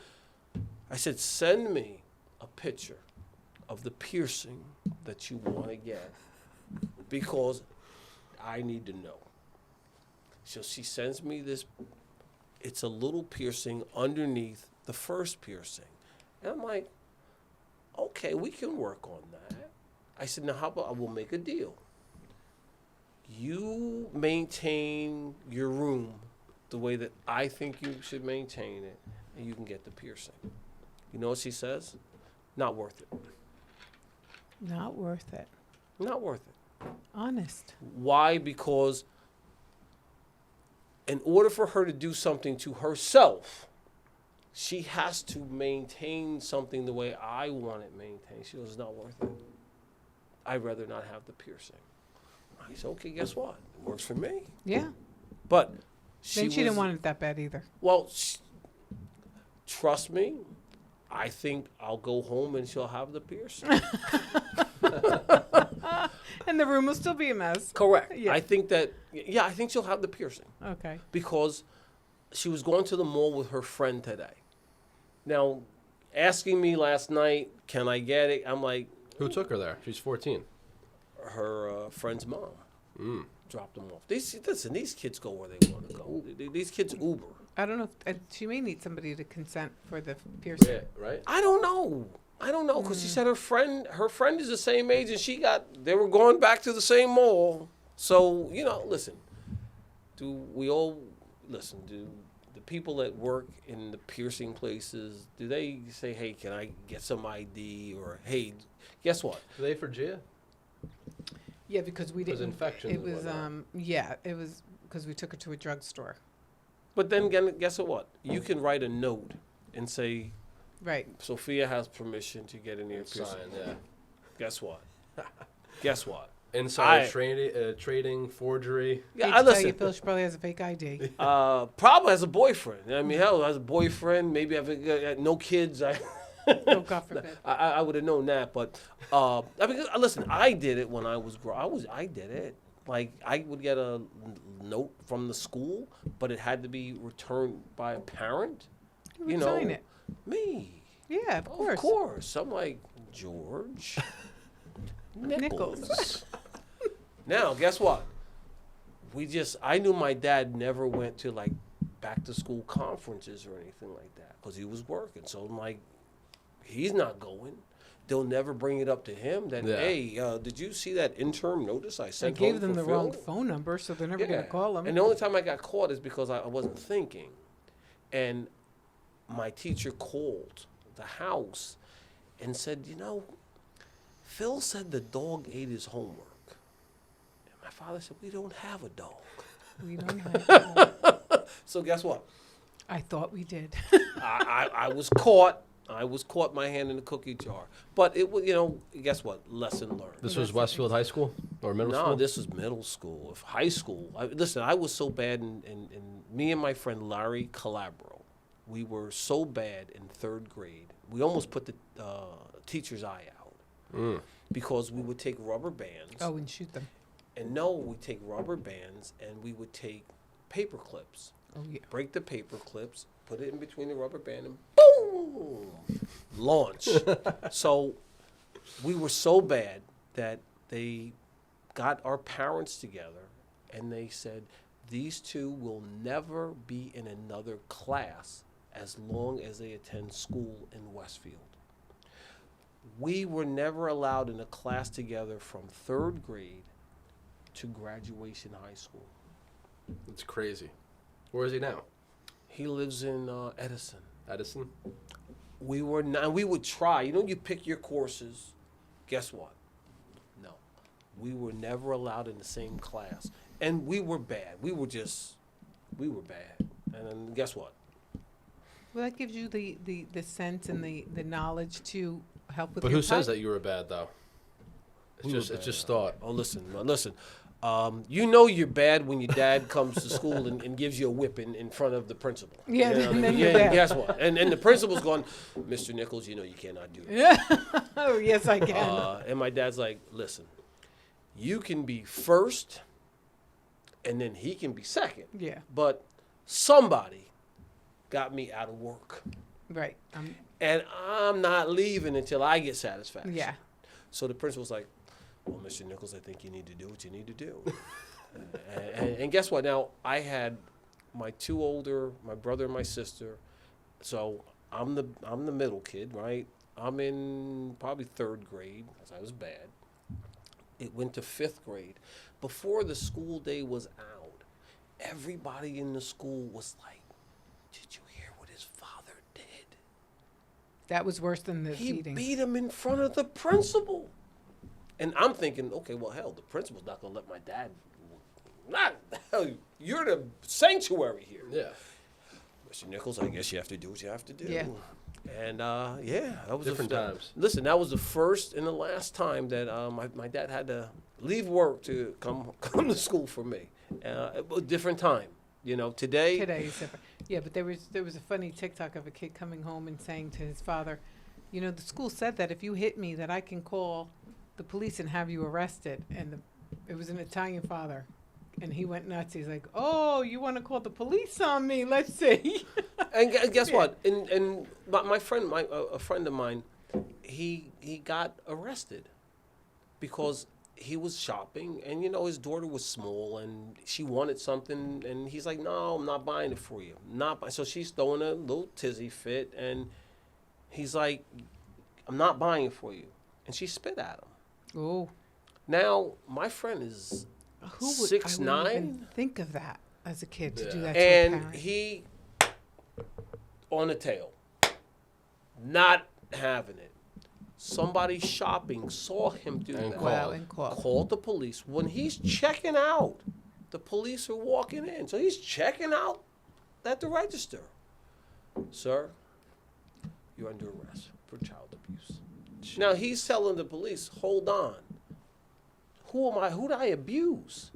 I said, send me a picture of the piercing that you want to get because I need to know. So she sends me this. It's a little piercing underneath the first piercing. And I'm like, okay, we can work on that. I said, now how about I will make a deal. You maintain your room the way that I think you should maintain it, and you can get the piercing. You know what she says? Not worth it. Not worth it. Not worth it. Honest. Why? Because in order for her to do something to herself, she has to maintain something the way I want it maintained. She goes, it's not worth it. I'd rather not have the piercing. I said, okay, guess what? It works for me. Yeah. But Then she she didn't want it that bad either. Well, trust me, I think I'll go home and she'll have the piercing. And the room will still be a mess. Correct. Yeah. I think I think she'll have the piercing. Okay. Because she was going to the mall with her friend today. Now, asking me last night, can I get it? I'm like, Who took her there? She's 14. her friend's mom dropped them off. Listen, these kids go where they want to go. These kids Uber. I don't know if she may need somebody to consent for the piercing. Yeah, right? I don't know because she said her friend is the same age and they were going back to the same mall. So, listen, do the people that work in the piercing places, do they say, hey, can I get some ID? Or, hey, guess what? Are they for Gia? Yeah, because we didn't. infections It and was whatnot. it was because we took her to a drugstore. But then again, guess what? You can write a note and say, Right. Sophia has permission to get an ear piercing. Sign, yeah. Guess what? Guess what? Inside trading, forgery. Yeah, Hate I to tell listen. you, Phil, she probably has a fake ID. Probably has a boyfriend. I mean, hell, has a boyfriend. Maybe have no kids. Oh, God forbid. I would have known that. But listen, I did it when I was I did it. Like I would get a note from the school, but it had to be returned by a parent. Who would sign it? Me. Yeah, of course. Of course. I'm like George Nichols. Now, guess what? I knew my dad never went to like back to school conferences or anything like that because he was working. So I'm like, he's not going. They'll never bring it up to him that, hey, did you see that interim notice I I sent gave home them for the Phil? wrong phone number, so they're never going to call them. And the only time I got caught is because I wasn't thinking. And my teacher called the house and said, Phil said the dog ate his homework. And my father said, we don't have a dog. We don't have. So guess what? I thought we did. I was caught. I was caught my hand in the cookie jar. But it was, guess what? Lesson learned. This was Westfield High School or middle school? No, this was middle school. If high school. I was so bad, and me and my friend Larry Calabro, we were so bad in third grade. We almost put the teacher's eye out because we would take rubber bands. Oh, and shoot them. And no, we'd take rubber bands and we would take paper clips. Oh, yeah. Break the paper clips, put it in between the rubber band, and boom! Launch. So we were so bad that they got our parents together and they said, these two will never be in another class as long as they attend school in Westfield. We were never allowed in a class together from third grade to graduation high school. It's crazy. Where is he now? He lives in Edison. Edison? We would try. You pick your courses. Guess what? No. We were never allowed in the same class. And we were bad. We were bad. And then guess what? Well, that gives you the sense and the knowledge to help with But your who says that you were bad, though? It's just thought. Oh, listen. You're bad when your dad comes to school and gives you a whipping in front of the principal. Yeah, You know what I and mean? then you're Yeah, bad. guess what? And the principal's going, Mr. Nichols, you cannot do that. Yeah. Oh, yes, I can. And my dad's like, listen, you can be first and then he can be second. Yeah. But somebody got me out of work. Right. And I'm not leaving until I get satisfaction. Yeah. So the principal's like, well, Mr. Nichols, I think you need to do what you need to do. and guess what? Now, I had my brother and my sister. So I'm the middle kid, right? I'm in probably 3rd grade, because I was bad. It went to 5th grade. Before the school day was out, everybody in the school was like, did you hear what his father did? That was worse than the He beating. beat him in front of the principal. And I'm thinking, okay, well, hell, the principal's not going to let my dad. Hell, you're the sanctuary here. Yeah. Mr. Nichols, I guess you have to do what you have to do. Yeah. And, that was Different times. Listen, that was the first and the last time that my dad had to leave work to come to school for me. A different time. You know, today. Today's different. Yeah, but there was a funny TikTok of a kid coming home and saying to his father, you know, the school said that if you hit me that I can call the police and have you arrested. And it was an Italian father. And he went nuts. He's like, oh, you want to call the police on me? Let's see. And guess what? And my friend, a friend of mine, he got arrested because he was shopping, and you know his daughter was small, and she wanted something, and he's like, "No, I'm not buying it for you." So she's throwing a little tizzy fit, and he's like, "I'm not buying it for you," and she spit at him. Oh, Now my friend is who would 6'9", I wouldn't even think of that as a kid to do that to a and parent? he on the tail, not having it. Somebody shopping saw him do And that. Wow, and called. Called the police. When he's checking out, the police are walking in. So he's checking out at the register. Sir, you're under arrest for child abuse. Now he's telling the police, hold on. Who am I? Who did I abuse?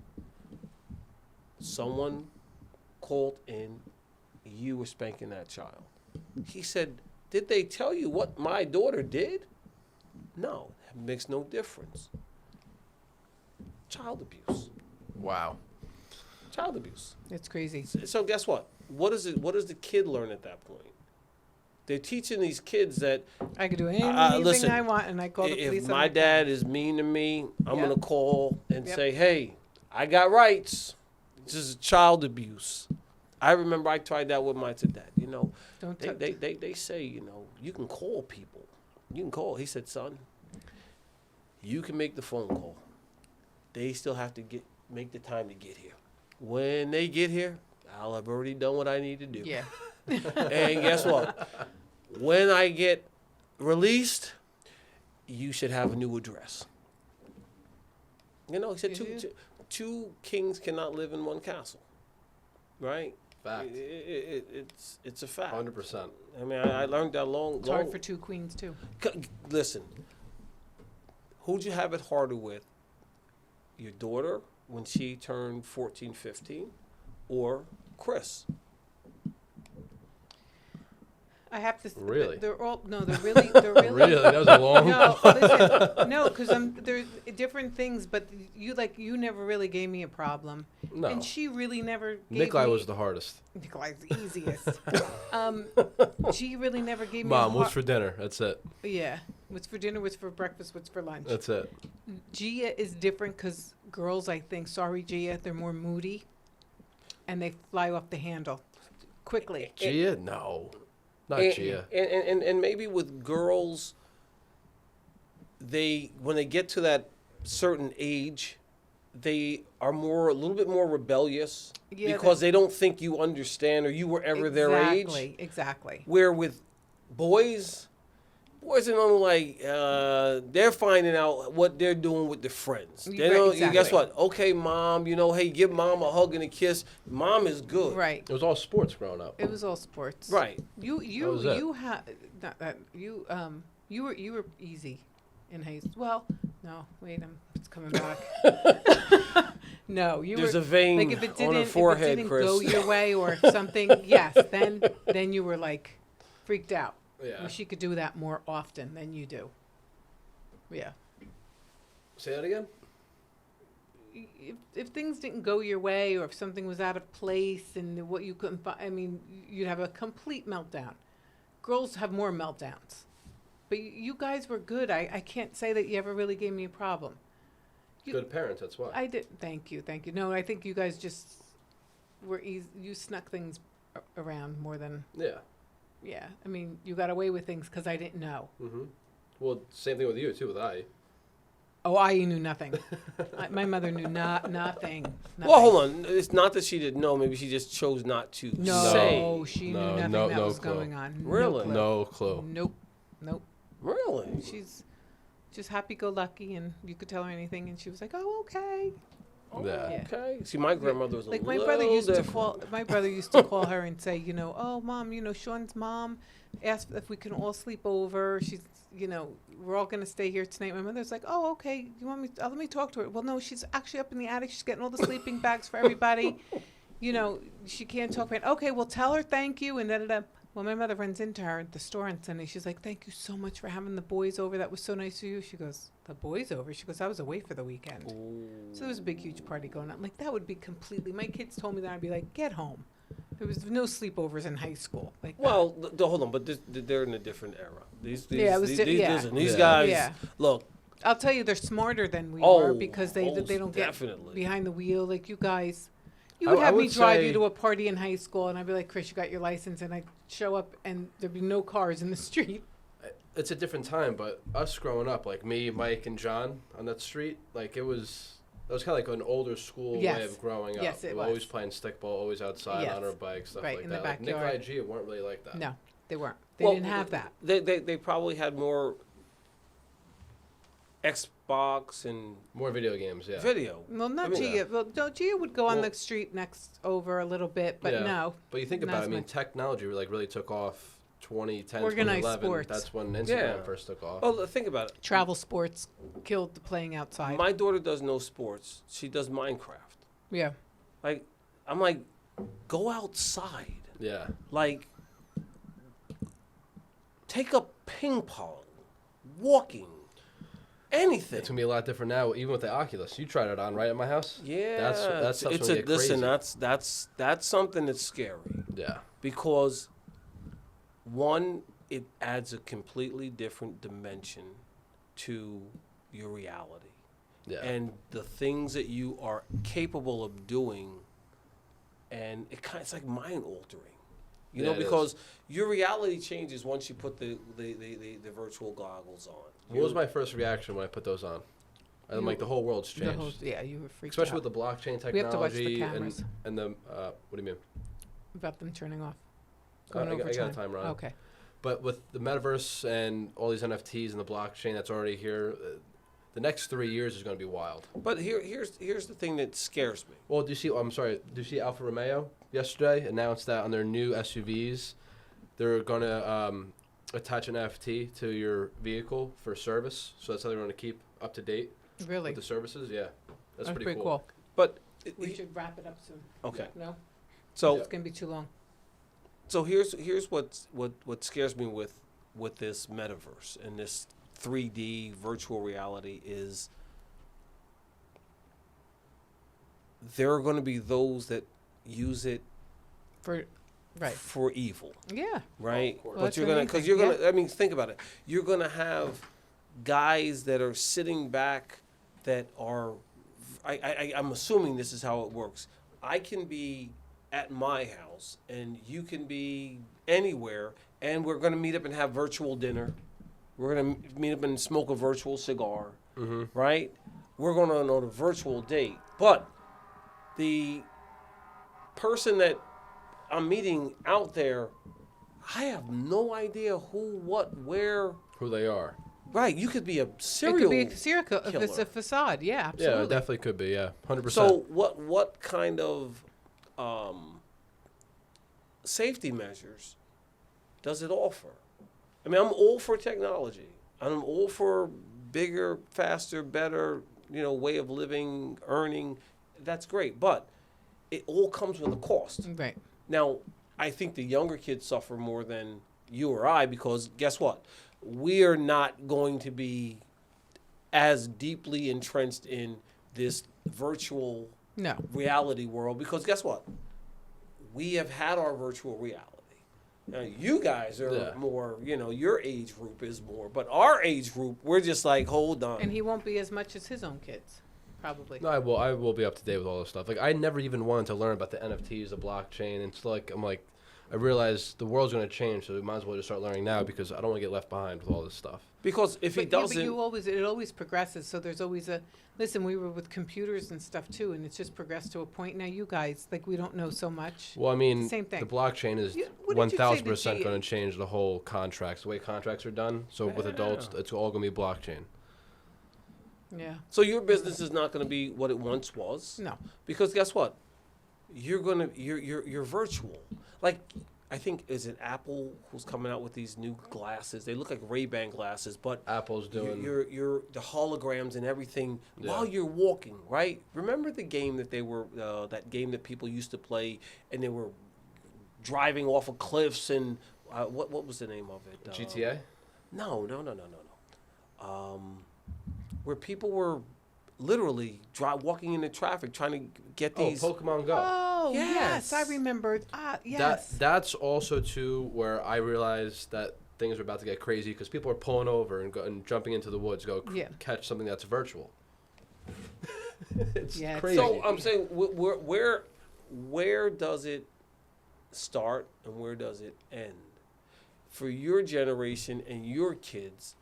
Someone called in, you were spanking that child. He said, did they tell you what my daughter did? No, that makes no difference. Child abuse. Wow. Child abuse. It's crazy. So guess what? What does the kid learn at that point? They're teaching these kids that I could do anything listen, I want, and I call the police. if on my the dad is mean to me, I'm Yep. gonna call and Yep. say, hey, I got rights. This is child abuse. I remember I tried that with my dad. You know, Don't they say, you know, you can call people. You can call. He said, son, you can make the phone call. They still have to make the time to get here. When they get here, I'll have already done what I need to do. Yeah. And guess what? When I get released, you should have a new address. You know, he said two kings cannot live in one castle, right? Fact. It's a fact. 100%. I mean, I learned that long. It's hard for two queens too. Listen, who'd you have it harder with? Your daughter when she turned 14, 15, or Chris? I have to. Really? They're all no. They're really. Really? That was a long. No, listen, no, because there's different things, but you never really gave me a problem, No. and she really never. Gave Nikolai me, was the hardest. Nikolai's the easiest. She really never gave me. Mom, what's for dinner? That's it. Yeah, what's for dinner? What's for breakfast? What's for lunch? That's it. Gia is different because girls, I think, sorry Gia, they're more moody, and they fly off the handle quickly. Gia? No. Not Gia. And maybe with girls, when they get to that certain age, they are a little bit more rebellious because they don't think you understand or you were ever their age. Exactly. Where with boys are normally like they're finding out what they're doing with their friends. They don't. Exactly. Guess what? Okay, mom. You know, hey, give mom a hug and a kiss. Mom is good. Right. It was all sports growing up. It was all sports. Right. That was it. You had not that you were easy in Hayes. Well, no, wait, it's coming back. No, There's were a vein like if it didn't, on her forehead, if it didn't Chris. go your way or something, yes, then you were like freaked out. Yeah. She could do that more often than you do. Yeah. Say that again? if things didn't go your way, or if something was out of place and what you couldn't find, I mean, you'd have a complete meltdown. Girls have more meltdowns. But you guys were good. I can't say that you ever really gave me a problem. Good parents, that's why. I did. Thank you. No, I think you guys just were easy. You snuck things around more than. Yeah. Yeah. I mean, you got away with things because I didn't know. Mm-hmm. Well, same thing with you, too, with I. Oh, I knew nothing. My mother knew nothing. Well, hold on. It's not that she didn't know. Maybe she just chose not to say. No, she knew nothing that was going on. Really? No clue. Nope. Really? She's just happy-go-lucky, and you could tell her anything, and she was like, "Oh, okay." Yeah. Okay. See, my grandmother was like a my little brother used different. to call. My brother used to call her and say, "Oh, Mom, Sean's mom asked if we can all sleep over. She's, we're all gonna stay here tonight." My mother's like, "Oh, okay. You want me? Let me talk to her." Well, no, she's actually up in the attic. She's getting all the sleeping bags for everybody. She can't talk right. Okay, well, tell her thank you and da. Well, my mother runs into her at the store on Sunday. She's like, "Thank you so much for having the boys over. That was so nice of you." She goes, "The boys over?" She goes, "I was away for the weekend." Ooh. So there was a big, huge party going on. Like, that would be completely... My kids told me that. I'd be like, get home. There was no sleepovers in high school. Like that. Well, hold on, but they're in a different era. These Yeah. guys, Yeah. look. I'll tell you, they're smarter than we were because they don't get definitely behind the wheel like you guys. You would have me drive you to a party in high school, and I'd be like, "Chris, you got your license?" And I'd show up, and there'd be no cars in the street. It's a different time, but us growing up, like me, Mike, and John on that street, like that was kind of like an older school way of growing up. Yes, it we was. Always playing stickball, always outside on our bikes, stuff Right, like in the that. Like Nick backyard. and IG weren't really like that. No, they weren't. They didn't have that. They probably had more Xbox and More video games, yeah. video. Well, not I mean, Gia. Well, no, Gia would go on the street next over a little bit, but Yeah. no. But you think not about it, as I mean, much. technology really took off 2010, Organized 2011. sports. That's when Instagram Yeah. first took off. Well, think about it. Travel sports killed the playing outside. My daughter does no sports. She does Minecraft. Yeah. Like, I'm like, go outside. Yeah. Like, take up ping pong, walking, anything. It's going to be a lot different now, even with the Oculus. You tried it on, right, at my house? Yeah, That's stuff's it's gonna get listen. crazy. That's something that's scary Yeah. because one, it adds a completely different dimension to your reality, Yeah. and the things that you are capable of doing, and it's like mind altering. You know, Yeah, it because your reality changes once you put the virtual goggles on. What was my first reaction when I put those on? I'm like, the whole world's changed. You were freaked Especially out with the blockchain technology We have to watch the cameras. and the what do you mean? about them turning off. I Going got over a time. timer on it. Okay. But with the metaverse and all these NFTs and the blockchain that's already here, the next 3 years is going to be wild. But here's the thing that scares me. Well, do you see Alfa Romeo yesterday announced that on their new SUVs, they're going to attach an NFT to your vehicle for service. So that's how they're going to keep up to date Really? with the services. Yeah, that's That's pretty cool. But We should wrap it up soon. okay, No? so It's going to be too long. so here's what scares me with this metaverse and this 3D virtual reality is there are going to be those that use it Right. for evil, Yeah. right? Of course. Well, But you're gonna, because anything, you're gonna. I mean, think about it. You're gonna have guys that are sitting back that are. I'm assuming this is how it works. I can be at my house, and you can be anywhere, and we're gonna meet up and have virtual dinner. We're gonna meet up and smoke a virtual cigar, right? We're going on a virtual date, but the person that I'm meeting out there, I have no idea who, what, where. Who they are. Right, you could be a serial. It could be a serial killer if it's killer. a facade. Yeah, absolutely. Yeah, it definitely could be. Yeah, 100%. So what kind of safety measures does it offer? I mean, I'm all for technology. I'm all for bigger, faster, better, way of living, earning. That's great, but it all comes with a cost. Right. Now, I think the younger kids suffer more than you or I because guess what? We're not going to be as deeply entrenched in this virtual No. reality world, because guess what? We have had our virtual reality. Now, you guys are more, your age group is more, but our age group, we're just like, hold on. And he won't be as much as his own kids, probably. No, I will be up to date with all this stuff. Like, I never even wanted to learn about the NFTs, the blockchain, and it's like, I realize the world's going to change, so we might as well just start learning now because I don't want to get left behind with all this stuff. Because if he doesn't, but it always progresses. So there's always listen. We were with computers and stuff too, and it's just progressed to a point. Now you guys, we don't know so much. Well, I mean, same thing. The blockchain is What did you say 1,000% going to change the whole contracts, the way contracts are done. So with adults, it's all going to be blockchain. Yeah. So your business is not going to be what it once was. No. Because guess what? You're virtual. Like, I think, is it Apple who's coming out with these new glasses? They look like Ray-Ban glasses, but Apple's doing you're the holograms and everything while you're walking, right? Remember the game that that game that people used to play, and they were driving off of cliffs, and what was the name of it? GTA? No. Where people were literally walking into traffic trying to get these. Oh, Pokemon Go. Oh, Yes. yes, I remembered. Yes. That's also too where I realized that things are about to get crazy because people are pulling over and jumping into the woods, catch something that's virtual. It's crazy. So I'm saying, where does it start and where does it end? For your generation and your kids,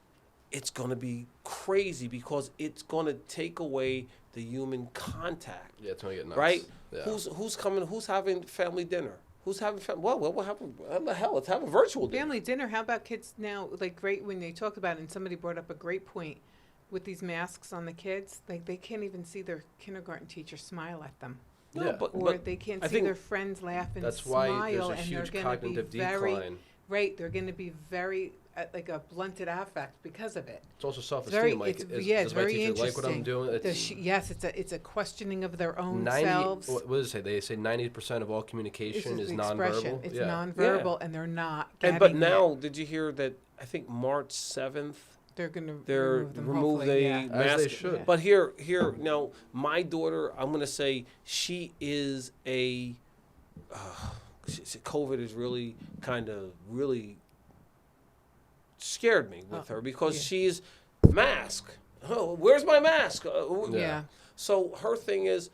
it's going to be crazy because it's going to take away the human contact. Yeah, it's going to get nuts. Right? Yeah. Who's coming? Who's having family dinner? Who's having family? Well, what happened? What the hell? Let's have a virtual dinner. Family dinner. How about kids now? Great when they talk about it, and somebody brought up a great point with these masks on the kids. They can't even see their kindergarten teacher smile at them. No, Or they can't see their friends laugh and that's smile. why there's a and huge they're going to be cognitive very decline. right. They're going to be very like a blunted affect because of it. It's also self-esteem. It's does my very teacher interesting. like what I'm doing? Yes, it's a questioning of their own 90, selves. What does it say? They say 90% of all communication is the nonverbal. expression. It's yeah. nonverbal, and they're not. But now, did you hear that? I think March 7th. They're going to remove the mask. As they should. Yeah. But here now, my daughter, I'm going to say she is a. COVID is really really scared me with her because she's mask. Oh, where's my mask? Yeah. So her thing is,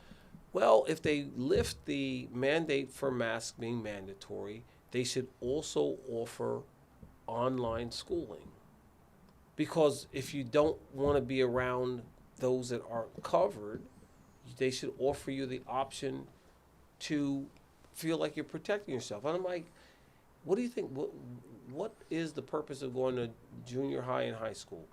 well, if they lift the mandate for masks being mandatory, they should also offer online schooling. Because if you don't want to be around those that aren't covered, they should offer you the option to feel like you're protecting yourself. And I'm like, what do you think? What is the purpose of going to junior high and high school?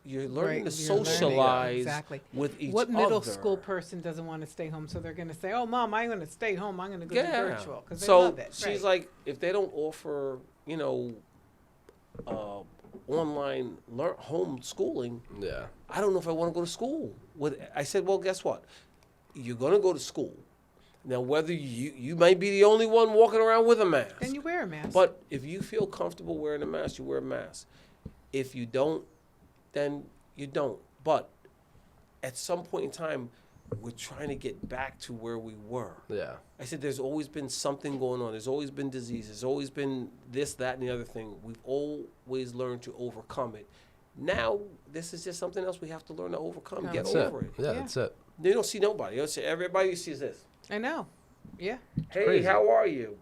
You're learning to socialize with each other. What middle school person doesn't want to stay home? So they're going to say, "Oh, Mom, I'm going to stay home. I'm going to go to virtual because they love it." So she's like, if they don't offer, online home schooling, I don't know if I want to go to school. I said, well, guess what? You're going to go to school. Now, whether you might be the only one walking around with a mask. Then you wear a mask. But if you feel comfortable wearing a mask, you wear a mask. If you don't, then you don't. But at some point in time, we're trying to get back to where we were. Yeah. I said there's always been something going on. There's always been disease. There's always been this, that, and the other thing. We've always learned to overcome it. Now, this is just something else we have to learn to overcome. Get over it. Yeah, that's it. You don't see nobody. You don't see everybody sees this. I know. Yeah. Hey, crazy. how are you?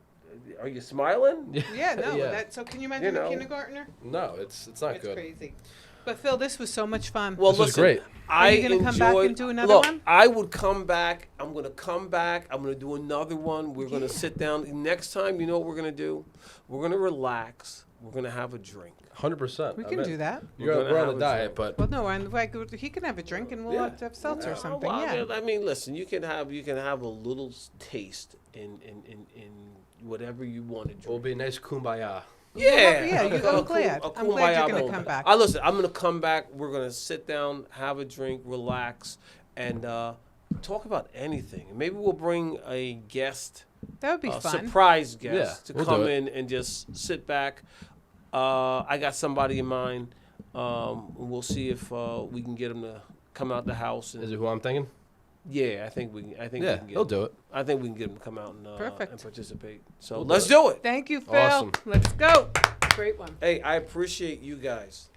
Are you smiling? Yeah, no. So can you imagine a kindergartner? No, it's not good. It's crazy. But Phil, this was so much fun. Well, this was great. Are you going to come back and do another one? I would come back. I'm going to come back. I'm going to do another one. We're going to sit down. Next time, you know what we're going to do? We're going to relax. We're going to have a drink. 100%. We can do that. We're on a diet, but well, no, he can have a drink and we'll have to have seltzer or something. Well, I mean, listen, you can have a little taste in whatever you want to drink. It'll be a nice kumbaya. Yeah, I'm glad. I'm glad you're going to come back. Listen, I'm going to come back. We're going to sit down, have a drink, relax, and talk about anything. Maybe we'll bring a guest. That would be fun. Surprise guest to we'll come in and just sit back. I got somebody in mind. We'll see if we can get him to come out the house. Is it who I'm thinking? Yeah, I think we can. I think we Yeah, can get. he'll do it. I think we can get him to come out and Perfect. and participate. So We'll do let's it. do it. Thank you, Phil. Awesome. Let's go. Great one. Hey, I appreciate you guys.